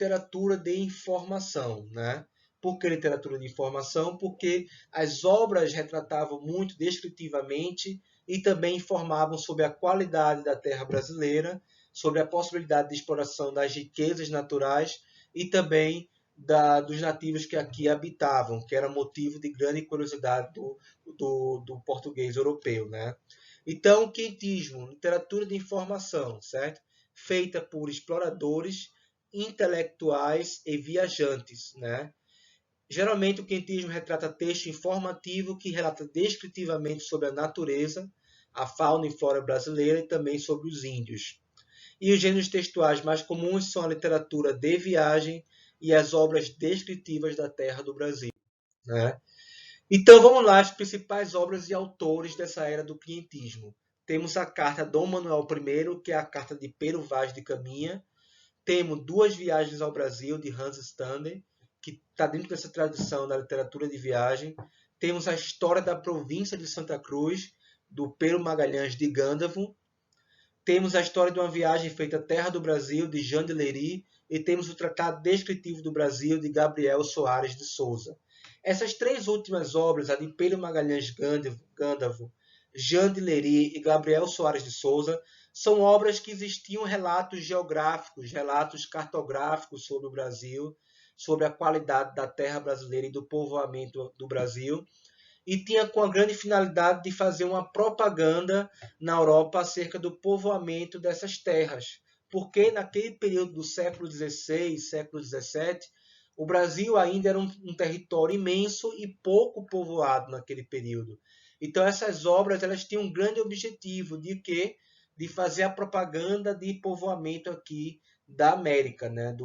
literatura de informação, né? Por que literatura de informação? Porque as obras retratavam muito descritivamente e também informavam sobre a qualidade da terra brasileira, sobre a possibilidade de exploração das riquezas naturais e também dos nativos que aqui habitavam, que era motivo de grande curiosidade do português europeu, né? Então, quentismo, literatura de informação, certo? Feita por exploradores, intelectuais e viajantes, né? Geralmente, o quentismo retrata texto informativo que relata descritivamente sobre a natureza, a fauna e flora brasileira e também sobre os índios. E os gêneros textuais mais comuns são a literatura de viagem e as obras descritivas da terra do Brasil, né? Então vamos lá, as principais obras e autores dessa era do quinhentismo. Temos a carta Dom Manuel I, que é a carta de Pero Vaz de Caminha. Temos Duas Viagens ao Brasil, de Hans Stander, que está dentro dessa tradição da literatura de viagem. Temos a História da Província de Santa Cruz, do Pero Magalhães de Gândavo. Temos a História de uma Viagem feita à Terra do Brasil, de Jean de Lery. E temos o Tratado Descritivo do Brasil, de Gabriel Soares de Souza. Essas três últimas obras, a de Pero Magalhães Gândavo, Jean de Lery e Gabriel Soares de Souza, são obras que existiam relatos geográficos, relatos cartográficos sobre o Brasil, sobre a qualidade da terra brasileira e do povoamento do Brasil, e tinha com a grande finalidade de fazer uma propaganda na Europa acerca do povoamento dessas terras, porque naquele período do século XVI, século XVII, o Brasil ainda era um território imenso e pouco povoado naquele período. Então essas obras elas tinham um grande objetivo de quê? De fazer a propaganda de povoamento aqui da América, né?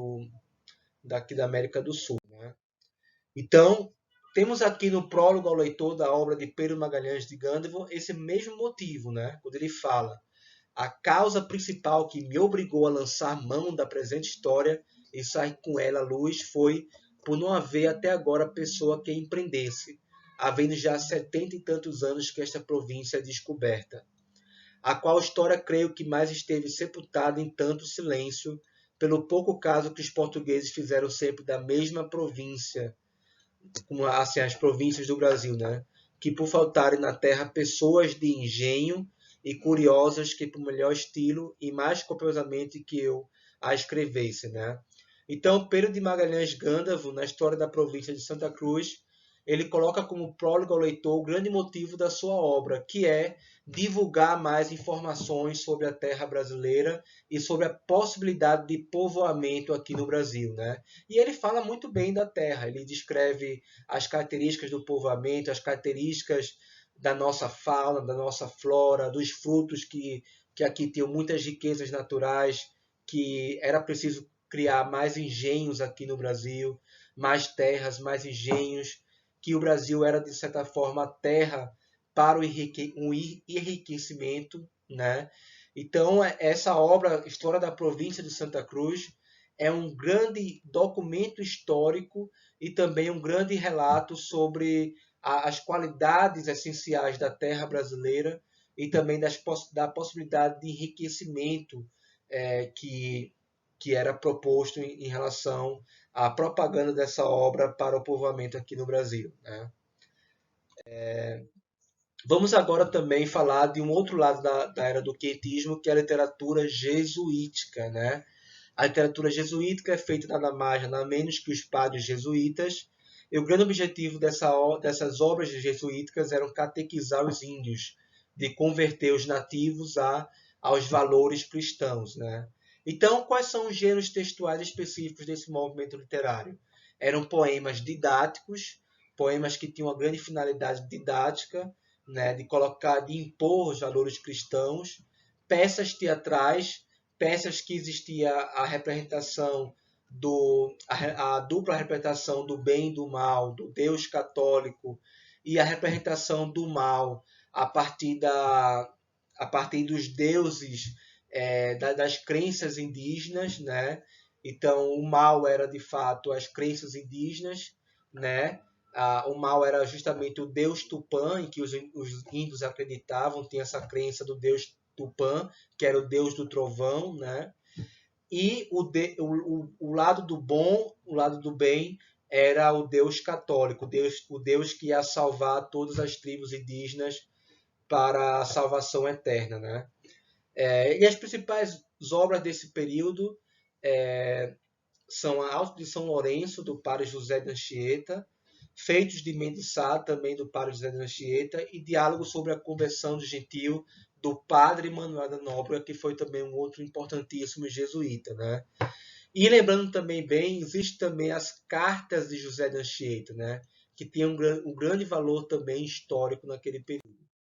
Daqui da América do Sul, né? Então, temos aqui no prólogo ao leitor da obra de Pero Magalhães de Gândavo esse mesmo motivo, né? Quando ele fala: a causa principal que me obrigou a lançar mão da presente história e sair com ela à luz foi por não haver até agora pessoa que a empreendesse, havendo já 70 e tantos anos que esta província é descoberta, a qual história creio que mais esteve sepultada em tanto silêncio, pelo pouco caso que os portugueses fizeram sempre da mesma província, como assim, as províncias do Brasil, né? Que por faltarem na terra pessoas de engenho e curiosas que por melhor estilo e mais copiosamente que eu a escrevesse, né? Então, Pedro de Magalhães Gândavo, na história da província de Santa Cruz, ele coloca como prólogo ao leitor o grande motivo da sua obra, que é divulgar mais informações sobre a terra brasileira e sobre a possibilidade de povoamento aqui no Brasil, né? E ele fala muito bem da terra, ele descreve as características do povoamento, as características da nossa fauna, da nossa flora, dos frutos que aqui tinham muitas riquezas naturais, que era preciso criar mais engenhos aqui no Brasil, mais terras, mais engenhos, que o Brasil era, de certa forma, terra para um enriquecimento, né? Então, essa obra, História da Província de Santa Cruz, é um grande documento histórico e também um grande relato sobre as qualidades essenciais da terra brasileira e também da possibilidade de enriquecimento que era proposto em relação à propaganda dessa obra para o povoamento aqui no Brasil, né? Vamos agora também falar de um outro lado da era do quietismo, que é a literatura jesuítica, né? A literatura jesuítica é feita nada mais, nada menos que os padres jesuítas, e o grande objetivo dessas obras jesuíticas era catequizar os índios, de converter os nativos aos valores cristãos, né? Então, quais são os gêneros textuais específicos desse movimento literário? Eram poemas didáticos, poemas que tinham uma grande finalidade didática, né, de impor os valores cristãos, peças teatrais, peças que existia a representação a dupla representação do bem e do mal, do Deus católico, e a representação do mal a partir dos deuses das crenças indígenas, né? Então, o mal era de fato as crenças indígenas, né? O mal era justamente o deus Tupã, em que os índios acreditavam, tinha essa crença do deus Tupã, que era o deus do trovão, né? e o lado do bom, o lado do bem, era o Deus católico, o Deus que ia salvar todas as tribos indígenas para a salvação eterna, né? E as principais obras desse período são a Alto de São Lourenço, do padre José de Anchieta, Feitos de Mendes Sá, também do padre José de Anchieta, e Diálogo sobre a Conversão do Gentil, do padre Manuel da Nóbrega, que foi também um outro importantíssimo jesuíta, né? E lembrando também bem, existe também as Cartas de José de Anchieta, né? Que tinham um grande valor também histórico naquele período.